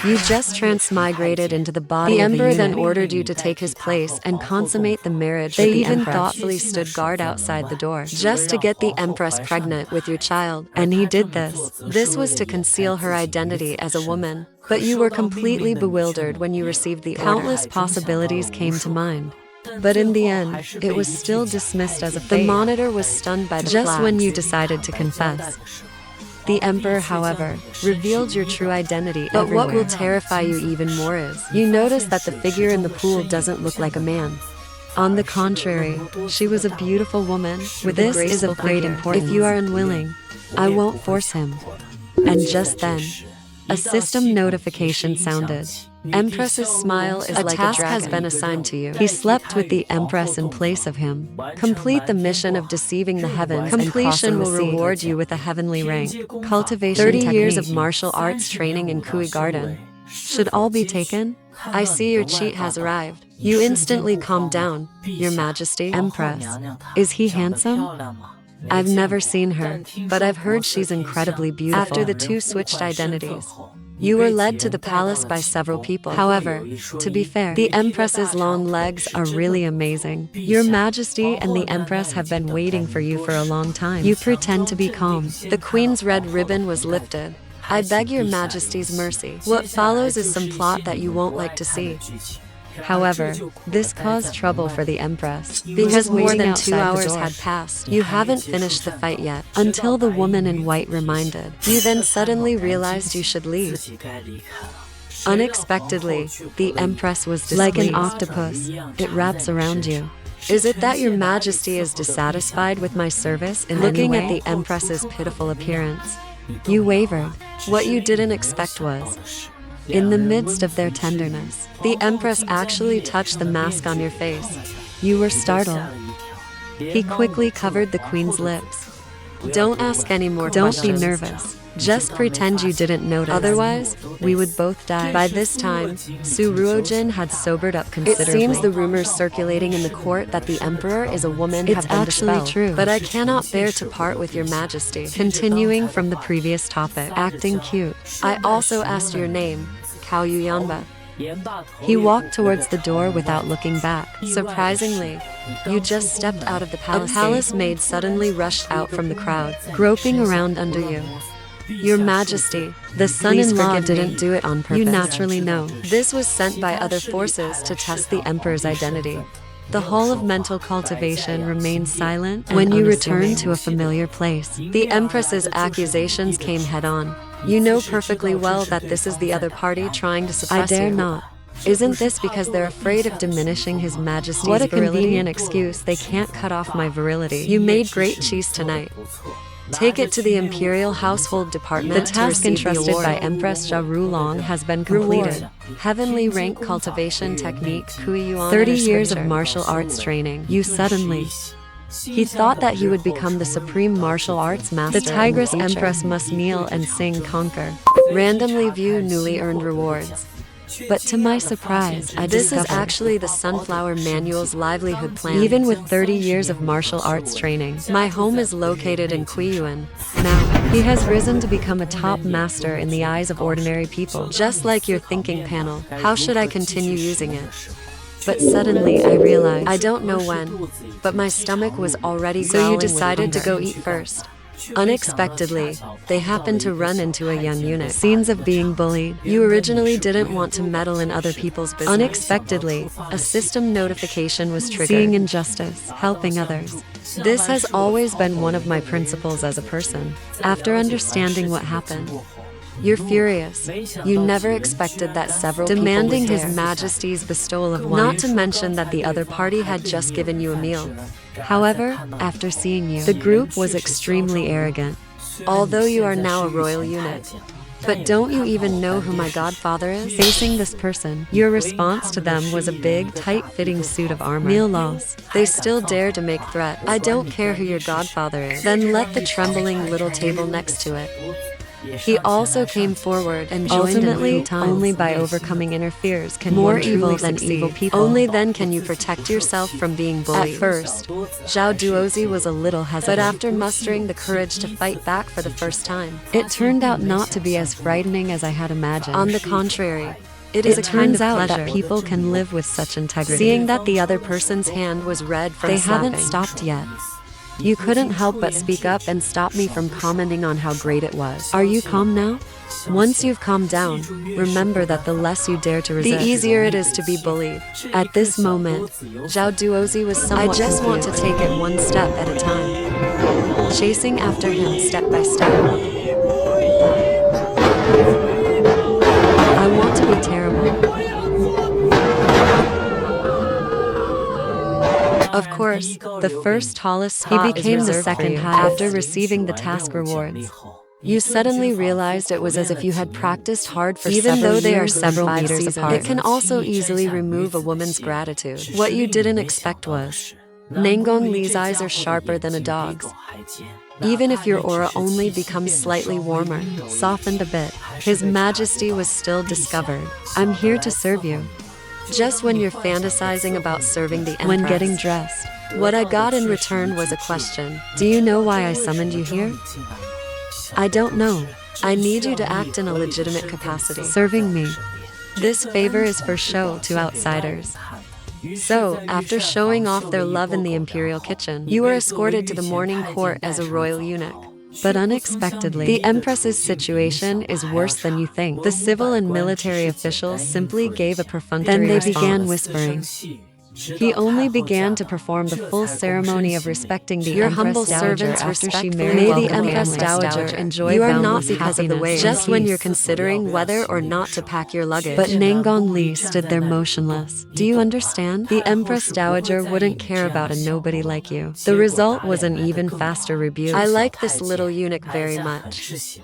You just transmigrated into the body of a Emperor eunuch. then ordered you to take his place and consummate the marriage They with the even Empress. thoughtfully stood guard outside the door, Just to get the Empress pregnant with your child. And he did this. This was to conceal her identity as a woman. But you were completely bewildered when you received the order. Countless possibilities came to mind. But in the end, it was still dismissed as a fate. The monitor was stunned by the just when you decided to confess. The Emperor, however, revealed your true identity. But what will terrify you even more is, you notice that the figure in the pool doesn't look like a man. On the contrary, she was a beautiful woman with a graceful great importance. If you are unwilling, I won't force him. And just then, a system notification sounded. Empress's smile is like a task has been assigned to you. He slept with the Empress in place of him. Complete the mission of deceiving the heavens. Completion will reward you with a heavenly rank. Cultivation 30 years of martial arts training in Kui Garden. Should all be taken? I see your cheat has arrived. You instantly calm down, Your Majesty. Empress, is he handsome? I've never seen her, but I've heard she's incredibly beautiful. After the two switched identities, you were led to the palace by several people. However, to be fair, the Empress's long legs are really amazing. Your Majesty and the Empress have been waiting for you for a long time. You pretend to be calm. The Queen's red ribbon was lifted. I beg Your Majesty's mercy. What follows is some plot that you won't like to see. However, this caused trouble for the Empress, because more than 2 hours had passed. You haven't finished the fight yet, until the woman in white reminded. You then suddenly realized you should leave. Unexpectedly, the Empress was displeased. Like an octopus, it wraps around you. Is it that Your Majesty is dissatisfied with my service in looking at the Empress's pitiful appearance? You wavered. What you didn't expect was, in the midst of their tenderness, the Empress actually touched the mask on your face. You were startled. He quickly covered the Queen's lips. Don't ask any more questions. Don't be nervous. Just pretend you didn't notice. Otherwise, we would both die. By this time, Ruojin had sobered up considerably. It seems the rumors circulating in the court that the Emperor is a woman have been dispelled. It's actually true. But I cannot bear to part with Your Majesty. Continuing from the previous topic, acting cute. I also asked your name, Xiaoyu. He walked towards the door without looking back. Surprisingly, you just stepped out of the palace. A palace maid suddenly rushed out from the crowd, groping around under you. Your Majesty, the son-in-law didn't do it on purpose. You naturally know. This was sent by other forces to test the Emperor's identity. The Hall of Mental Cultivation remained silent when you returned to a familiar place. The Empress's accusations came head-on. You know perfectly well that this is the other party trying to suppress you. I dare not. Isn't this because they're afraid of diminishing His Majesty's virility? What a convenient excuse. They can't cut off my virility. You made great cheese tonight. Take it to the Imperial Household Department. The task entrusted by Empress Ruojin has been completed. Heavenly rank cultivation technique, 30 years of martial arts training. You suddenly... He thought that he would become the supreme martial arts master. The Tigress Empress must kneel and sing conquer. Randomly view newly earned rewards. But to my surprise, this is actually the Sunflower Manual's livelihood plan. Even with 30 years of martial arts training, my home is located in Quiyuan. Now, he has risen to become a top master in the eyes of ordinary people. Just like your thinking panel, how should I continue using it? But suddenly I realized, I don't know when, but my stomach was already growling. So you decided to go eat first. Unexpectedly, they happened to run into a young eunuch. Scenes of being bullied. You originally didn't want to meddle in other people's business. Unexpectedly, a system notification was triggered. Seeing injustice, helping others. This has always been one of my principles as a person. After understanding what happened, you're furious. You never expected that several demanding people would dare. His Majesty's bestowal of wine. Not to mention that the other party had just given you a meal. However, after seeing you, the group was extremely arrogant. Although you are now a royal unit. But don't you even know who my godfather is? Facing this person, your response to them was a big, tight-fitting suit of armor. Meal loss. They still dare to make threats. I don't care who your godfather is. Then let the trembling little table next to it. He also came forward and joined Ultimately, in times. only by overcoming inner fears can More one evil truly than succeed. evil people. Only then can you protect yourself from being bullied. At first, Zhao Duozi was a little hesitant, but after mustering the courage to fight back for the first time, It turned out not to be as frightening as I had imagined. on the contrary, it is a kind turns of out pleasure. that people can live with such integrity. Seeing that the other person's hand was red from They slapping. haven't stopped yet. You couldn't help but speak up and stop me from commenting on how great it was. Are you calm now? Once you've calmed down, remember that the less you dare to resist, the easier it is to be bullied. At this moment, Zhao Duozi was somewhat I just want to confused. take it one step at a time, chasing after him step by step. I want to be terrible. Of course, The first tallest he spot became is the reserved for second you. highest. After receiving the task rewards. You suddenly realized it was as if you had practiced hard for Even several though they are years and several 5 meters seasons. apart. It can also easily remove a woman's gratitude. What you didn't expect was, Nangong Li's eyes are sharper than a dog's. Even if your aura only becomes slightly warmer, Softened a bit. His Majesty was still discovered. I'm here to serve you. Just when you're fantasizing about serving the Empress. When getting dressed. What I got in return was a question. Do you know why I summoned you here? I don't know. I need you to act in a legitimate capacity. Serving me. This favor is for show to outsiders. So, after showing off their love in the Imperial kitchen, you were escorted to the morning court as a royal eunuch. But unexpectedly, The Empress's situation is worse than you think. the civil and military officials simply gave a perfunctory Then they response. began whispering. He only began to perform the full ceremony of respecting the Your Empress humble Dowager servants after she respectfully married May the welcome Empress family. Dowager enjoy you are not boundless because of the happiness way. and Just when peace. you're considering whether or not to pack your luggage. But Nangong Li stood there motionless. Do you understand? The Empress Dowager wouldn't care about a nobody like you. The result was an even faster rebuke. I like this little eunuch very much.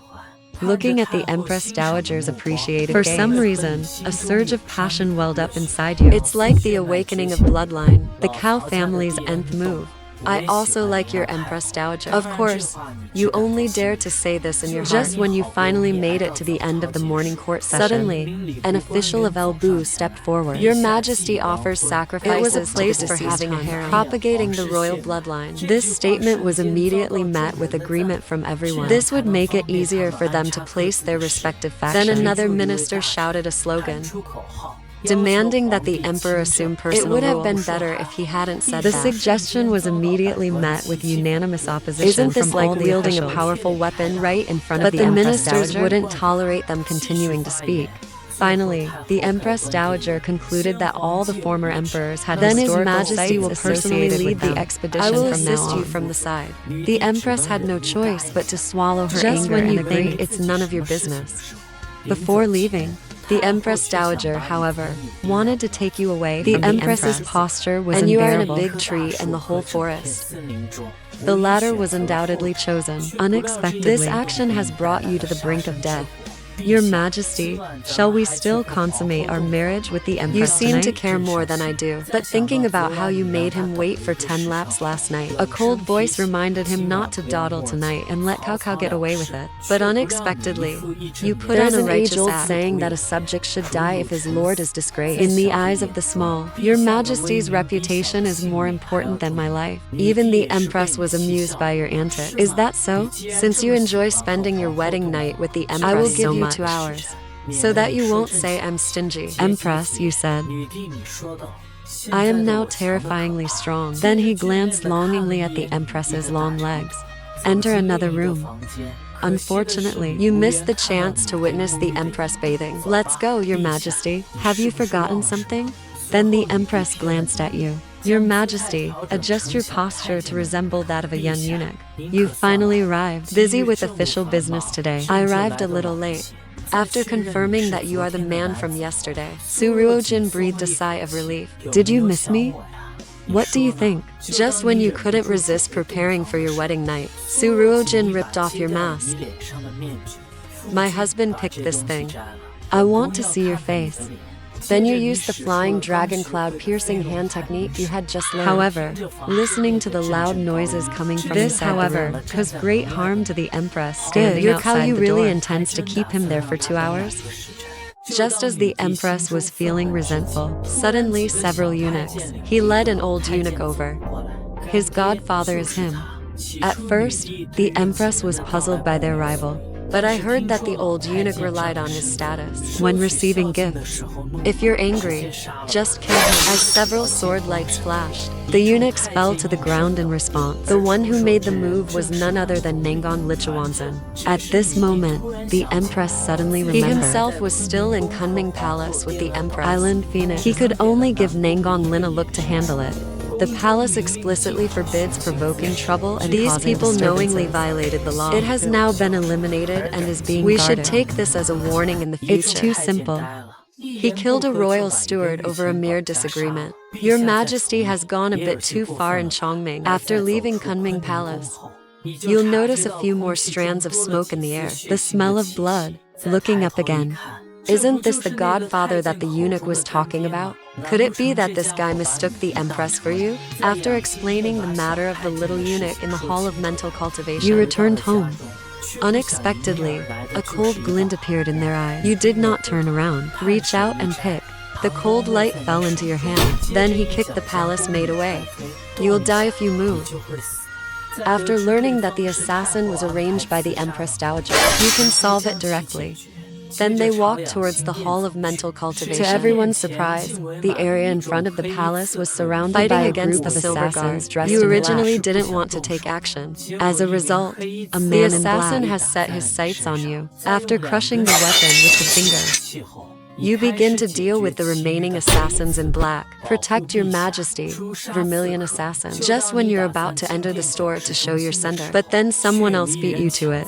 Looking at the Empress Dowager's appreciative For gaze, some reason, a surge of passion welled up inside you. It's like the awakening of bloodline. the Cow family's nth move. I also like your Empress Dowager. Of course, you only dare to say this in your heart. Just when you finally made it to the end of the morning court session, Suddenly, an official of El Bu stepped forward. Your Majesty offers sacrifices It was a place to the for having a deceased one, harem. propagating the royal bloodline. This statement was immediately met with agreement from everyone. This would make it easier for them to place their respective factions. Then another minister shouted a slogan, demanding that the emperor assume personal It would have rule. been better if he hadn't said The that. suggestion was immediately met with unanimous opposition. Isn't this from like all the wielding a officials. powerful weapon right in front But of the Empress ministers Dowager? wouldn't tolerate them continuing to speak. Finally, the Empress Dowager concluded that all the former emperors had Then His historical Majesty sites will personally associated lead with the them. expedition I will from now assist you on. from the side. The Empress had no choice but to swallow her Just anger when and you agree. think It's none of your business. Before leaving, The Empress Dowager, however, wanted to take you away the from Empress's Empress. posture was And you are in a unbearable. big tree in the whole forest. The latter was undoubtedly chosen. Unexpectedly, This action has brought you to the brink of death. Your Majesty, shall we still consummate our marriage with the Empress You seem to tonight? care more than I do. But thinking about how you made him wait for 10 laps last night, a cold voice reminded him not to dawdle tonight and let Cao Cao get away with it. But unexpectedly, you put There's on a an righteous age-old act. saying that a subject should die if his lord is disgraced. In the eyes of the small, your Majesty's reputation is more important than my life. Even the Empress was amused by your antics. Is that so? Since you enjoy spending your wedding night with the Empress I will give so you much, 2 hours. so that you won't say I'm stingy. Empress, you said. I am now terrifyingly strong. Then he glanced longingly at the Empress's long legs. Enter another room. Unfortunately, you missed the chance to witness the Empress bathing. Let's go, Your Majesty. Have you forgotten something? Then the Empress glanced at you. Your Majesty, adjust your posture to resemble that of a young eunuch. You've finally arrived. Busy with official business today. I arrived a little late. After confirming that you are the man from yesterday, Ruojin breathed a sigh of relief. Did you miss me? What do you think? Just when you couldn't resist preparing for your wedding night, Ruojin ripped off your mask. My husband picked this thing. I want to see your face. Then you used the flying dragon cloud piercing hand technique you had just learned. However, listening to the loud noises coming from This, inside the however, room caused great harm to the Empress standing outside Xiaoyu the really door. intends to keep him there for 2 hours? Just as the Empress was feeling resentful, suddenly several eunuchs. He led an old eunuch over. His godfather is him. At first, the Empress was puzzled by their rival, but I heard that the old eunuch relied on his status when receiving gifts. If you're angry, just kill him. As several sword lights flashed, the eunuchs fell to the ground in response. The one who made the move was none other than Nangong Li. At this moment, the Empress suddenly remembered. He himself was still in Kunming Palace with the Empress. Island Phoenix. He could only give Nangong Li a look to handle it. The palace explicitly forbids provoking trouble and These causing people knowingly disturbances. violated the law. It has now been eliminated and is being We guarded. should take this as a warning in the future. It's too simple. He killed a royal steward over a mere disagreement. Your Majesty has gone a bit too far in Chongming. After leaving Kunming Palace, you'll notice a few more strands of smoke in the air. The smell of blood. Looking up again. Isn't this the godfather that the eunuch was talking about? Could it be that this guy mistook the Empress for you? After explaining the matter of the little eunuch in the Hall of Mental Cultivation, you returned home. Unexpectedly, a cold glint appeared in their eyes. You did not turn around, reach out and pick. The cold light fell into your hand. Then he kicked the palace maid away. You'll die if you move. After learning that the assassin was arranged by the Empress Dowager, you can solve it directly. Then they walked towards the Hall of Mental Cultivation. To everyone's surprise, the area in front of the palace was surrounded Fighting by a against group the of silver assassins guards dressed You in originally black. didn't want to take action. As a result, a man The in assassin black has set his sights on you. After crushing the weapon with the finger, you begin to deal with the remaining assassins in black. Protect your Majesty, Vermilion Assassin. Just when you're about to enter the store to show your sender, but then someone else beat you to it.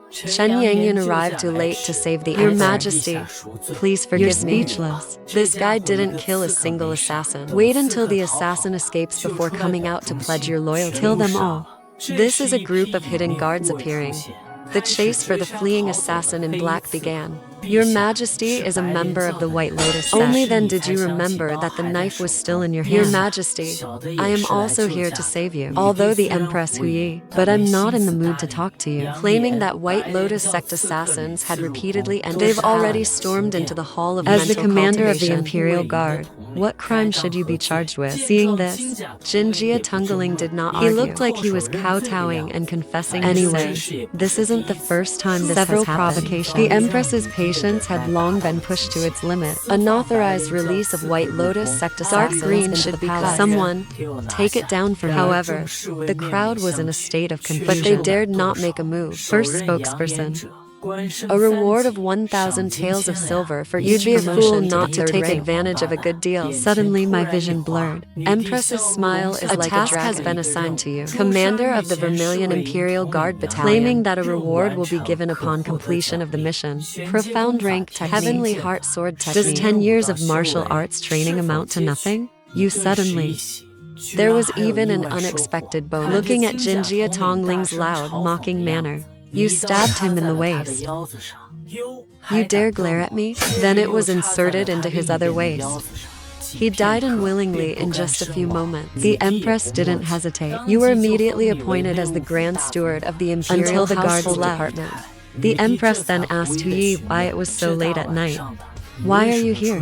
Chen Yangyun arrived too late to save the Your Majesty, please forgive me. You're speechless. This guy didn't kill a single assassin. Wait until the assassin escapes before coming out to pledge your loyalty. Kill them all. This is a group of hidden guards appearing. The chase for the fleeing assassin in black began. Your Majesty is a member of the White Lotus sect. Only then did you remember that the knife was still in your hand. Your Majesty, I am also here to save you. Although the Empress Huyi, but I'm not in the mood to talk to you. Claiming that White Lotus sect assassins had repeatedly entered They've already stormed into the Hall of Mental Cultivation. As the commander of the Imperial Guard, what crime should you be charged with? Seeing this, Jinjia Tungling did not argue. He looked like he was kowtowing and confessing Anyway, his sins. This isn't the first time this Several has happened. provocations. The Empress's patience had long been pushed to its limit. Unauthorized release of White Lotus sect assassins green into should the be palace. cut. Someone, take it down for me. However, the crowd was in a state of confusion. But they dared not make a move. First spokesperson. A reward of 1,000 taels of silver for each You'd be a fool promotion not to to take take advantage of a good deal. Suddenly, my vision blurred. Empress's smile is like a task has been assigned to you. Commander of the Vermilion Imperial Guard Battalion. Claiming that a reward will be given upon completion of the mission. Profound rank technique. Heavenly Heart Sword technique. Does 10 years of martial arts training amount to nothing? You suddenly... There was even an unexpected bonus. Looking at Jinjia Tongling's loud, mocking manner, you stabbed him in the waist. You dare glare at me? Then it was inserted into his other waist. He died unwillingly in just a few moments. The Empress didn't hesitate. You were immediately appointed as the Grand Steward of the Imperial Until the guards Household left. Department. The Empress then asked Huyi why it was so late at night. Why are you here?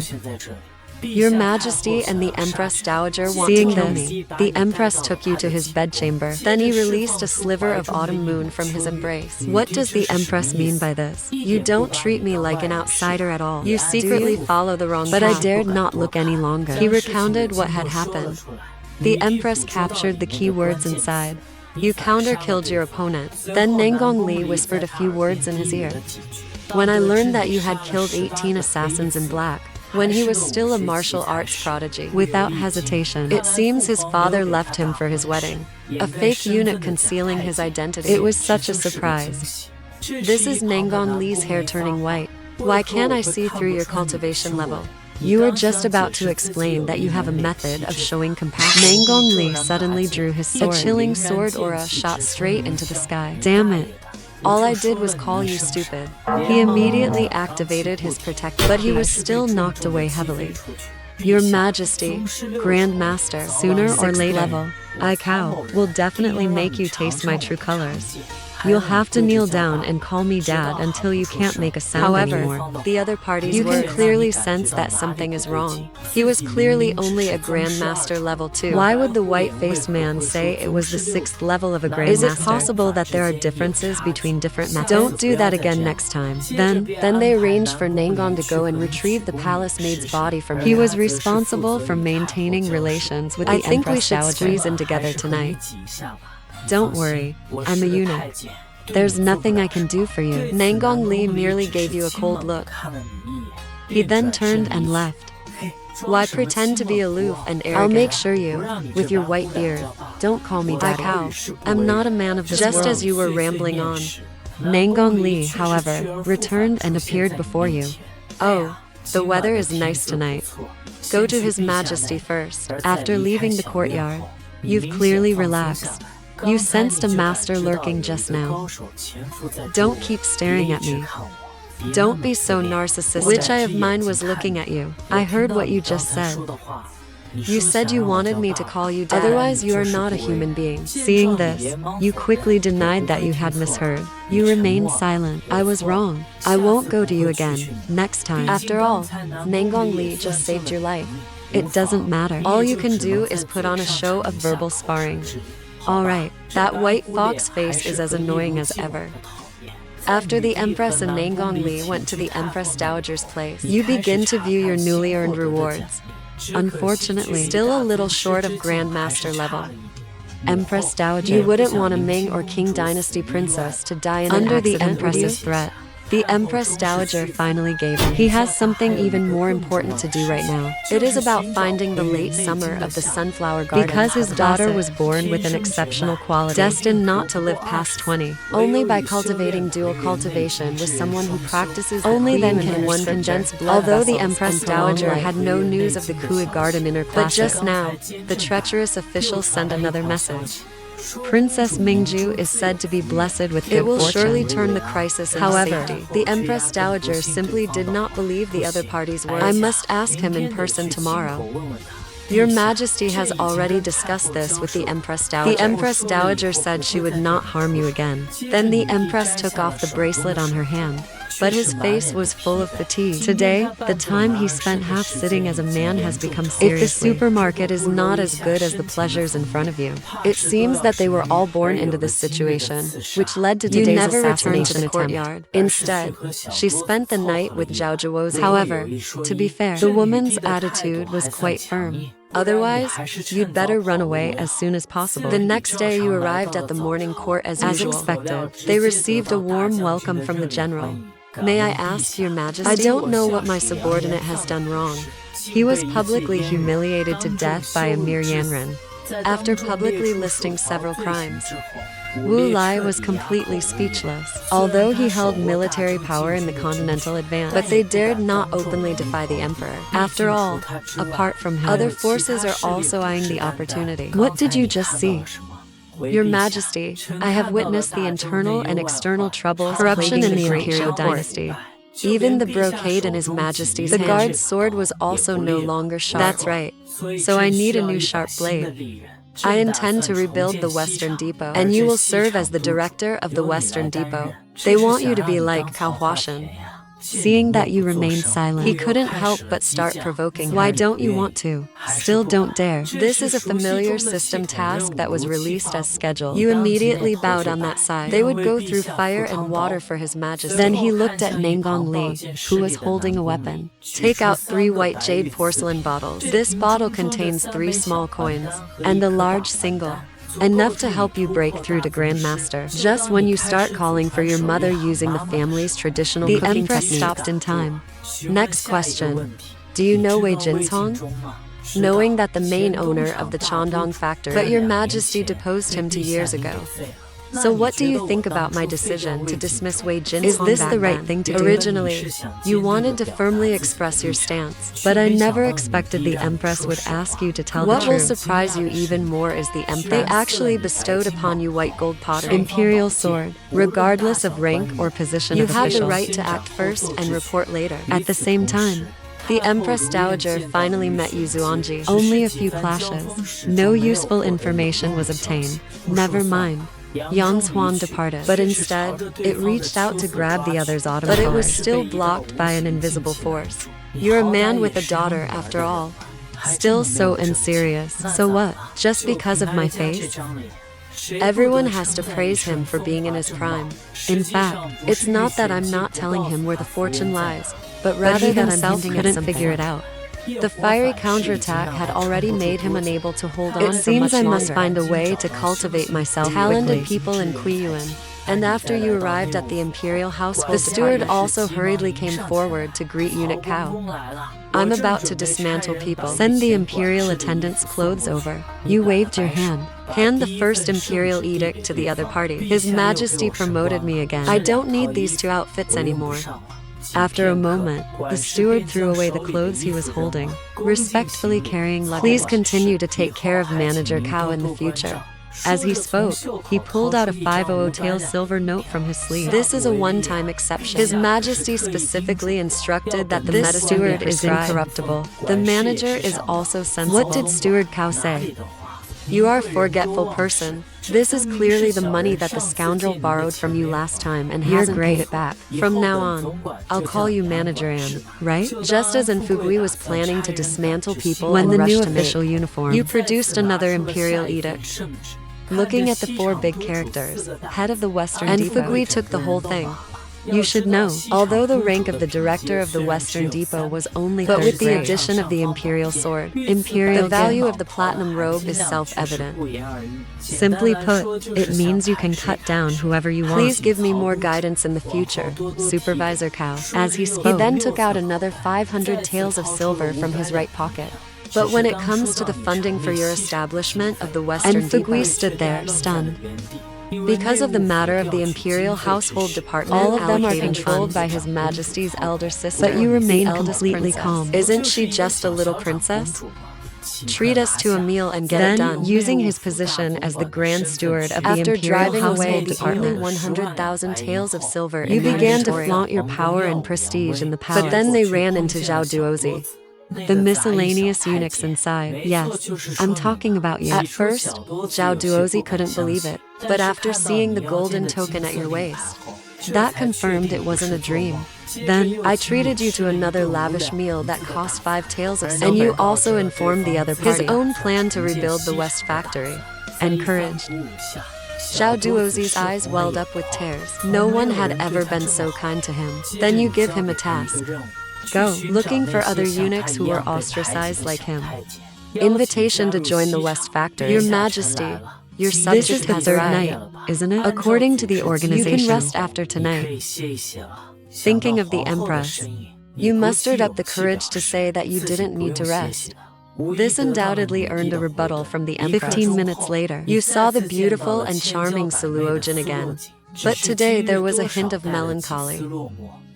Your Majesty and the Empress Dowager want to kill me. The Empress took you to his bedchamber. Then he released a sliver of autumn moon from his embrace. What does the Empress mean by this? You don't treat me like an outsider at all. You secretly follow the wrong path. But I dared not look any longer. He recounted what had happened. The Empress captured the key words inside. You counter-killed your opponent. Then Nangong Li whispered a few words in his ear. When I learned that you had killed 18 assassins in black, when he was still a martial arts prodigy, without hesitation, it seems his father left him for his wedding. A fake eunuch concealing his identity. It was such a surprise. This is Nangong Li's hair turning white. Why can't I see through your cultivation level? You were just about to explain that you have a method of showing compassion. Nangong Li suddenly drew his sword. A chilling sword aura shot straight into the sky. Damn it. All I did was call you stupid. He immediately activated his protector, but he was still knocked away heavily. Your Majesty, Grandmaster, sooner or later, level, I cow, will definitely make you taste my true colors. You'll have to kneel down and call me Dad until you can't make a sound anymore. However, the other party's words, you can clearly sense that something is wrong. He was clearly only a Grandmaster level 2. Why would the white-faced man say it was the 6th level of a Grandmaster? Is it possible that there are differences between different methods? Don't do that again next time. Then they arranged for Nangong to go and retrieve the palace maid's body from her. He was responsible for maintaining relations with the Empress. I think we should squeeze in together tonight. Don't worry, I'm a eunuch. There's nothing I can do for you. Nangong Li merely gave you a cold look. He then turned and left. Why pretend to be aloof and arrogant? I'll make sure you, with your white beard, don't call me Daddy. I'm not a man of this world. Just as you were rambling on, Nangong Li, however, returned and appeared before you. Oh, the weather is nice tonight. Go to His Majesty first. After leaving the courtyard, you've clearly relaxed. You sensed a master lurking just now. Don't keep staring at me. Don't be so narcissistic. Which eye of mine was looking at you? I heard what you just said. You said you wanted me to call you Dad. Otherwise, you are not a human being. Seeing this, you quickly denied that you had misheard. You remained silent. I was wrong. I won't go to you again. Next time. After all, Nangong Li just saved your life. It doesn't matter. All you can do is put on a show of verbal sparring. Alright, that white fox face is as annoying as ever. After the Empress and Nangong Li went to the Empress Dowager's place, you begin to view your newly earned rewards. Unfortunately, still a little short of Grandmaster level. Empress Dowager, you wouldn't want a Ming or Qing Dynasty princess to die in an accident, the Empress's threat. The Empress Dowager finally gave in. He has something even more important to do right now. It is about finding the late summer of the sunflower garden. Because his daughter was born with an exceptional quality, destined not to live past 20. Only by cultivating dual cultivation with someone who practices only then can one condense blood. Although the Empress Dowager had no news of the Kui garden in her classic. But just now, the treacherous official sent another message. Princess Mingju is said to be blessed with good fortune. It will surely turn the crisis into safety. The Empress Dowager simply did not believe the other party's words. I must ask him in person tomorrow. Your Majesty has already discussed this with the Empress Dowager. The Empress Dowager said she would not harm you again. Then the Empress took off the bracelet on her hand. But his face was full of fatigue. Today, the time he spent half sitting as a man has become serious. If the supermarket is not as good as the pleasures in front of you, it seems that they were all born into this situation, which led to today's assassination attempt. Courtyard. Instead, she spent the night with Zhao Zhuozi. However, to be fair, the woman's attitude was quite firm. Otherwise, you'd better run away as soon as possible. The next day you arrived at the morning court as usual. As expected, they received a warm welcome from the general. May I ask, Your Majesty? I don't know what my subordinate has done wrong. He was publicly humiliated to death by Emir Yanren, after publicly listing several crimes. Wu Lai was completely speechless, although he held military power in the continental advance. But they dared not openly defy the emperor. After all, apart from him, other forces are also eyeing the opportunity. What did you just see? Your Majesty, I have witnessed the internal and external troubles corruption in the Imperial dynasty. Even the brocade in His Majesty's hand. The guard's sword was also no longer sharp. That's right. So I need a new sharp blade. I intend to rebuild the Western Depot, and you will serve as the director of the Western Depot. They want you to be like Cao Huashan. Seeing that you remained silent, he couldn't help but start provoking her. Why don't you want to? Still don't dare. This is a familiar system task that was released as scheduled. You immediately bowed on that side. They would go through fire and water for His Majesty. Then he looked at Nangong Li, who was holding a weapon. Take out 3 white jade porcelain bottles. This bottle contains 3 small coins, and a large single. Enough to help you break through to Grandmaster. Just when you start calling for your mother using the family's traditional cooking techniques. The Empress stopped in time. Next question. Do you know Wei Jinsong? Knowing that the main owner of the Chandong factory, but Your Majesty deposed him 2 years ago. So what do you think about my decision to dismiss Wei Jin? Is this the right thing to do? Originally, you wanted to firmly express your stance, But I never expected the Empress would ask you to tell the what will truth. surprise you even more is the Empress. They actually bestowed upon you white gold pottery. Imperial sword, regardless of rank or position You of have official. the right to act first and report later. At the same time, The Empress Dowager finally met you, Xuanji. only a few clashes. No useful information was obtained. Never mind. Yang Xuan departed, But instead, it reached out to grab the other's autumn but it was color. still blocked by an invisible force. You're a man with a daughter, after all. Still so unserious. So what? Just because of my face? Everyone has to praise him for being in his prime. In fact, It's not that I'm not telling him where the fortune lies, but but rather he that I'm himself hinting at couldn't something. figure it out. The fiery counterattack had already made him unable to hold on It for seems much I must longer. find a way to cultivate myself Talented quickly. people in Kuiyuan. And after you arrived at the Imperial household, the steward also hurriedly came forward to greet Eunuch Cao. I'm about to dismantle people. Send the Imperial attendant's clothes over. You waved your hand. Hand the first Imperial edict to the other party. His Majesty promoted me again. I don't need these two outfits anymore. After a moment, the steward threw away the clothes he was holding, respectfully carrying luggage. Please continue to take care of Manager Cao in the future. As he spoke, he pulled out a 500 tael silver note from his sleeve. This is a one-time exception. His Majesty specifically instructed that the medicine steward be is prescribed. incorruptible. The manager is also sensible. What did Steward Cao say? You are a forgetful person. This is clearly the money that the scoundrel borrowed from you last time and You're hasn't great. paid it back. From now on, I'll call you Manager Anne, right? Just as Enfugui was planning to dismantle people When and the rush new to official make, uniform. you produced another Imperial edict. Looking at the four big characters, head of the Western Enfugui took the whole thing. You should know. Although the rank of the director of the Western Depot was only but with the grade. addition of the Imperial sword, Imperial the value gift. of the platinum robe is self-evident. Simply put, it means you can cut down whoever you want. Please give me more guidance in the future, Supervisor Cao. As he He spoke, then took out another 500 taels of silver from his right pocket. But when it comes to the funding for your establishment of the Western Enfugui Depot, stood there, stunned. because of the matter of the Imperial Household Department, all of them are controlled by His Majesty's elder sister. But you remain the eldest completely princess. calm. Isn't she just a little princess? Treat us to a meal and get it Then, done. using his position as the Grand Steward of the After Imperial driving away Household the only Department, 100,000 taels of silver, you in began to inventory. flaunt your power and prestige in the palace. But then they ran into Zhao Duozi. The miscellaneous eunuchs inside. Yes, I'm talking about you. At first, Zhao Duozi couldn't believe it, but after seeing the golden token at your waist, that confirmed it wasn't a dream. Then, I treated you to another lavish meal that cost 5 taels of silver. And you also informed the other party. His own plan to rebuild the West Factory. encouraged. Zhao Duozi's eyes welled up with tears. No one had ever been so kind to him. Then you give him a task. Go. Looking for other eunuchs who were ostracized like him. Invitation to join the West Factory. Your Majesty, your subject This is the has third arrived. night, isn't it? According to the organization, you You can can rest after tonight. Thinking of the Empress, you mustered up the courage to say that you didn't need to rest. This undoubtedly earned a rebuttal from the Empress. 15 minutes later, You saw the beautiful and charming Ruojin again. But today there was a hint of melancholy.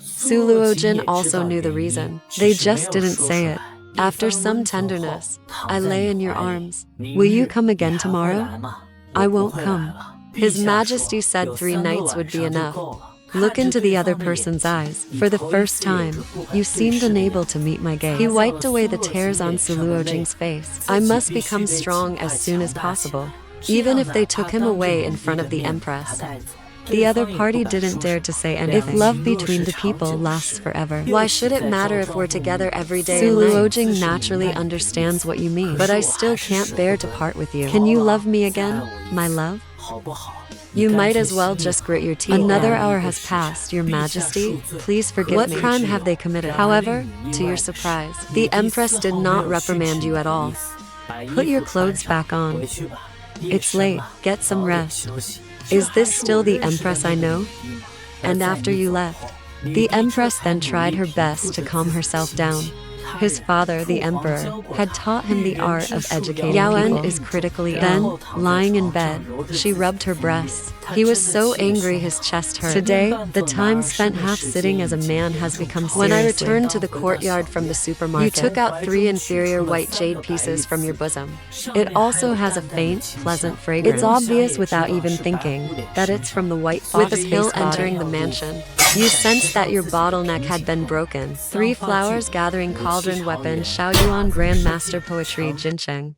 Ruojin also knew the reason. they just didn't say it. After some tenderness, I lay in your arms. Will you come again tomorrow? I won't come. His Majesty said 3 nights would be enough. Look into the other person's eyes. For the first time, you seemed unable to meet my gaze. He wiped away the tears on Ruojin's face. I must become strong as soon as possible, even if they took him away in front of the Empress. The other party didn't dare to say anything. If love between the people lasts forever, Why should it matter if we're together every day and night? Ruojin naturally understands what you mean, but I still can't bear to part with you. can you love me again, my love? You might as well just grit your teeth. Another hour has passed, Your Majesty. Please forgive What me. crime have they committed? However, to your surprise, the Empress did not reprimand you at all. Put your clothes back on. It's late. Get some rest. Is this still the Empress I know? And after you left, The Empress then tried her best to calm herself down. His father, the emperor, had taught him the art of educating Yaoen people. is critically Then, ill. lying in bed, she rubbed her breasts. He was so angry his chest hurt. Today, the time spent half sitting as a man has become seriously. When I returned to the courtyard from the supermarket, you took out 3 inferior white jade pieces from your bosom. It also has a faint, pleasant fragrance. It's obvious without even thinking that it's from the white fox. With Hill entering the mansion, you sensed that your bottleneck had been broken. 3 flowers gathering cauldron weapon Xiaoyu Grandmaster poetry Jincheng.